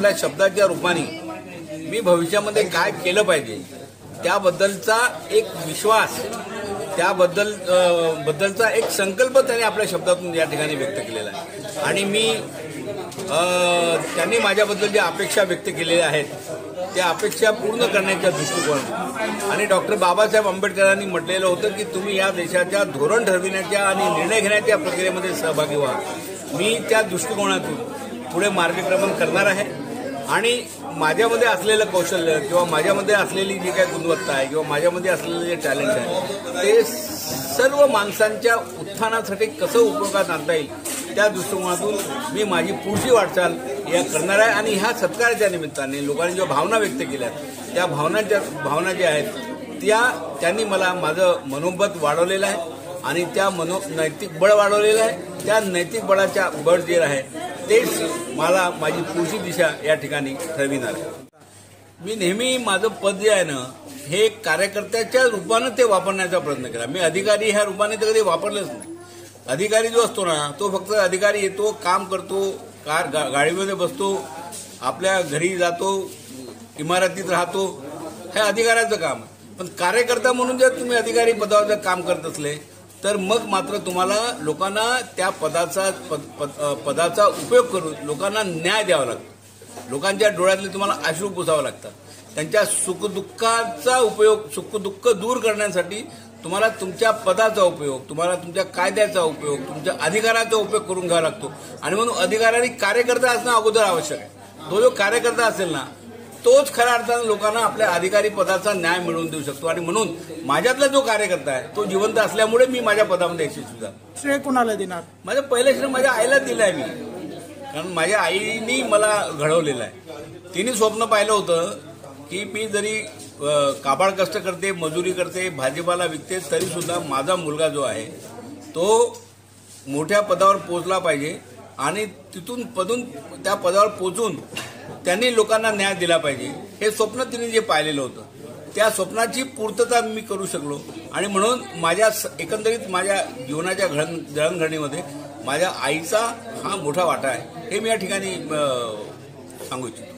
आपल्या शब्दाच्या रूपाने मी भविष्यामध्ये काय केलं पाहिजे त्याबद्दलचा एक विश्वास, त्याबद्दलचा एक संकल्प त्यांनी आपल्या शब्दातून या ठिकाणी व्यक्त केलेला आहे। आणि मी त्यांनी माझ्याबद्दल ज्या अपेक्षा व्यक्त केलेल्या आहेत त्या अपेक्षा पूर्ण करण्याच्या दृष्टिकोन आणि डॉक्टर बाबासाहेब आंबेडकरांनी म्हटलेलं होतं की तुम्ही या देशाच्या धोरण ठरविण्याच्या आणि निर्णय घेण्याच्या प्रक्रियेमध्ये सहभागी व्हा। मी त्या दृष्टिकोनातून पुढे मार्गक्रमण करणार आहे आणि माझ्यामध्ये असलेलं कौशल्य किंवा माझ्यामध्ये असलेली जी काही गुणवत्ता आहे किंवा माझ्यामध्ये असलेलं जे टॅलेंट आहे ते सर्व माणसांच्या उत्थानासाठी कसं उपयोगात आणता येईल त्या दृष्टिकोनातून मी माझी पुढची वाटचाल या करणार आहे। आणि ह्या सत्काराच्या निमित्ताने लोकांनी ज्या भावना व्यक्त केल्या त्या भावना ज्या आहेत त्यांनी मला माझं मनोबत वाढवलेलं आहे आणि त्या नैतिक बळ वाढवलेलं आहे। त्या नैतिक बळाच्या बळ जे आहे तेच मला माझी पुढची दिशा या ठिकाणी ठरविणार आहे। मी नेहमी माझं पद जे आहे ना हे कार्यकर्त्याच्या रूपानं ते वापरण्याचा प्रयत्न केला। मी अधिकारी ह्या रूपाने तर कधी वापरलंच नाही। अधिकारी जो असतो ना तो फक्त अधिकारी येतो, काम करतो, गाडीमध्ये बसतो, आपल्या घरी जातो, इमारतीत राहतो, हे अधिकाऱ्याचं काम आहे। पण कार्यकर्ता म्हणून जर तुम्ही अधिकारी पदावर जर काम करत असले तर मग मात्र तुम्हाला लोकांना त्या पदाचा उपयोग करून लोकांना न्याय द्यावा लागतो। लोकांच्या डोळ्यातले तुम्हाला अश्रू पुसावं लागतात। त्यांच्या सुखदुःखाचा उपयोग, सुखदुःख दूर करण्यासाठी तुम्हाला तुमच्या पदाचा उपयोग, तुम्हाला तुमच्या कायद्याचा उपयोग, तुमच्या अधिकाराचा उपयोग करून घ्यावा लागतो। आणि म्हणून अधिकाऱ्यांनी कार्यकर्ता असणं अगोदर आवश्यक आहे। तो जो कार्यकर्ता असेल ना तोच खऱ्या अर्थानं लोकांना आपल्या अधिकारी पदाचा न्याय मिळवून देऊ शकतो। आणि म्हणून माझ्यातला जो कार्यकर्ता आहे तो जिवंत असल्यामुळे मी माझ्या पदामध्ये यशस्वी झालो। श्रेय कोणाला देणार? माझं पहिलं श्रेय माझ्या आईला दिलं आहे मी, कारण माझ्या आईनी मला घडवलेलं आहे। तिने स्वप्न पाहिलं होतं की मी जरी काबाड कष्ट करते, मजुरी करते, भाजीपाला विकते, तरी सुद्धा माझा मुलगा जो आहे तो मोठ्या पदावर पोहोचला पाहिजे आणि तिथून त्या पदावर पोहोचून त्यांनी लोकांना न्याय दिला पाहिजे। हे स्वप्न तिने जे पाहिलेलं होतं त्या स्वप्नाची पूर्तता मी करू शकलो। आणि म्हणून एकंदरीत माझ्या जीवनाच्या जडणघडणीमध्ये माझ्या आईचा हा मोठा वाटा आहे हे मी या ठिकाणी सांगू इच्छितो।